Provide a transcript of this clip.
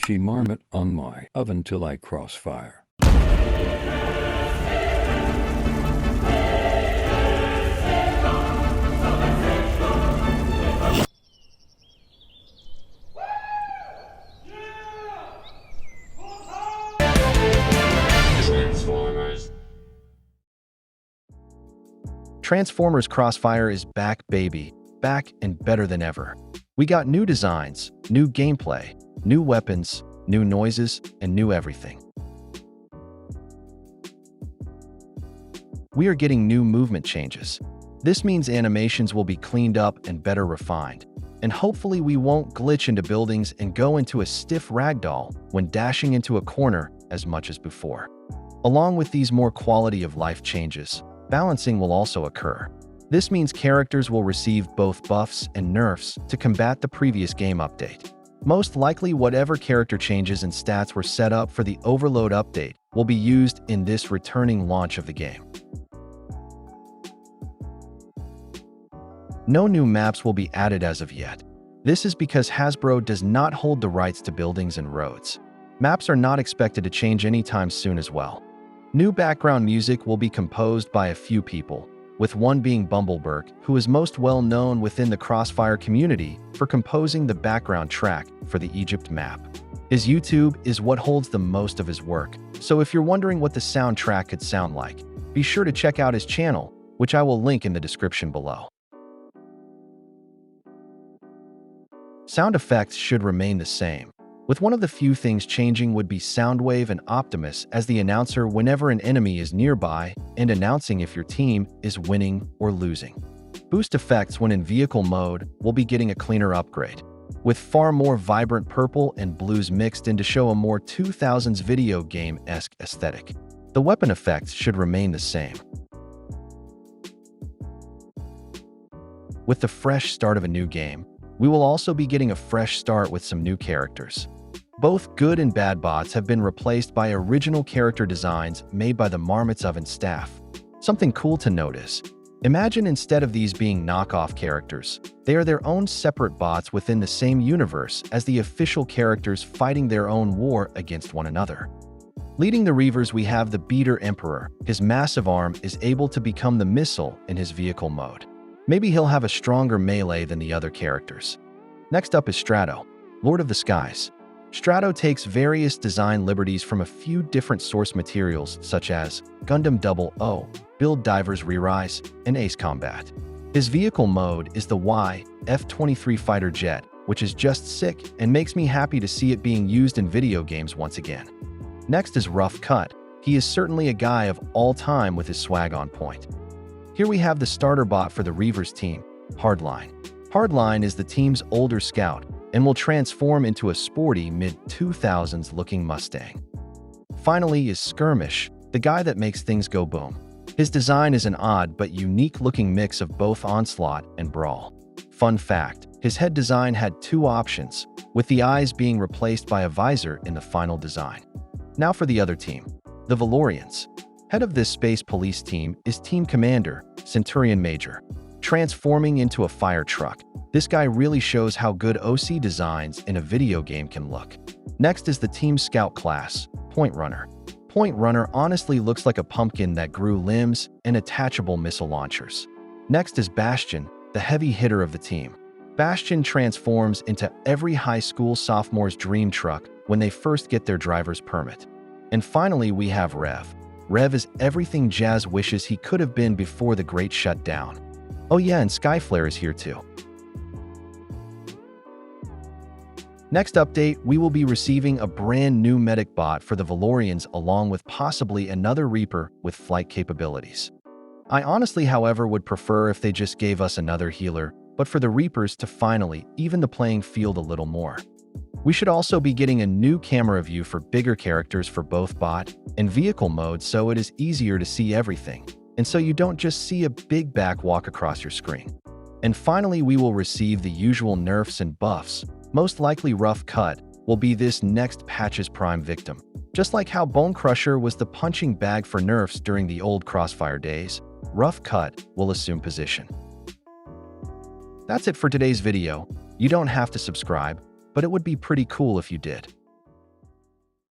squishy marmot on my oven till I crossfire. Transformers Crossfire is back, baby. Back and better than ever. We got new designs, new gameplay, new weapons, new noises, and new everything. We are getting new movement changes. This means animations will be cleaned up and better refined. And hopefully we won't glitch into buildings and go into a stiff ragdoll when dashing into a corner as much as before. Along with these more quality of life changes, balancing will also occur. This means characters will receive both buffs and nerfs to combat the previous game update. Most likely, whatever character changes and stats were set up for the Overload update will be used in this returning launch of the game. No new maps will be added as of yet. This is because Hasbro does not hold the rights to buildings and roads. Maps are not expected to change anytime soon as well. New background music will be composed by a few people, with one being Bumbleberg, who is most well known within the Crossfire community for composing the background track for the Egypt map. His YouTube is what holds the most of his work, so if you're wondering what the soundtrack could sound like, be sure to check out his channel, which I will link in the description below. Sound effects should remain the same, with one of the few things changing would be Soundwave and Optimus as the announcer whenever an enemy is nearby and announcing if your team is winning or losing. Boost effects when in vehicle mode will be getting a cleaner upgrade, with far more vibrant purple and blues mixed in to show a more 2000s video game-esque aesthetic. The weapon effects should remain the same. With the fresh start of a new game, we will also be getting a fresh start with some new characters. Both good and bad bots have been replaced by original character designs made by the Marmot's Oven staff. Something cool to notice. Imagine instead of these being knockoff characters, they are their own separate bots within the same universe as the official characters fighting their own war against one another. Leading the Reavers, we have the Beater Emperor. His massive arm is able to become the missile in his vehicle mode. Maybe he'll have a stronger melee than the other characters. Next up is Strato, Lord of the Skies. Strato takes various design liberties from a few different source materials such as Gundam 00, Build Divers Re-Rise, and Ace Combat. His vehicle mode is the F-23 fighter jet, which is just sick and makes me happy to see it being used in video games once again. Next is Rough Cut. He is certainly a guy of all time with his swag on point. Here we have the starter bot for the Reavers team, Hardline. Hardline is the team's older scout and will transform into a sporty mid-2000s looking Mustang. Finally is Skirmish, the guy that makes things go boom. His design is an odd but unique looking mix of both Onslaught and Brawl. Fun fact, his head design had two options, with the eyes being replaced by a visor in the final design. Now for the other team, the Valorians. Head of this space police team is Team Commander, Centurion Major. Transforming into a fire truck, this guy really shows how good OC designs in a video game can look. Next is the Team Scout class, Point Runner. Point Runner honestly looks like a pumpkin that grew limbs and attachable missile launchers. Next is Bastion, the heavy hitter of the team. Bastion transforms into every high school sophomore's dream truck when they first get their driver's permit. And finally, we have Rev. Rev is everything Jazz wishes he could have been before the Great Shutdown. Oh yeah, and Skyflare is here too. Next update, we will be receiving a brand new medic bot for the Valorians along with possibly another Reaper with flight capabilities. I honestly, however, would prefer if they just gave us another healer, but for the Reapers to finally even the playing field a little more. We should also be getting a new camera view for bigger characters for both bot and vehicle mode so it is easier to see everything, and so you don't just see a big back walk across your screen. And finally, we will receive the usual nerfs and buffs. Most likely Rough Cut will be this next patch's prime victim. Just like how Bone Crusher was the punching bag for nerfs during the old Crossfire days, Rough Cut will assume position. That's it for today's video. You don't have to subscribe, but it would be pretty cool if you did.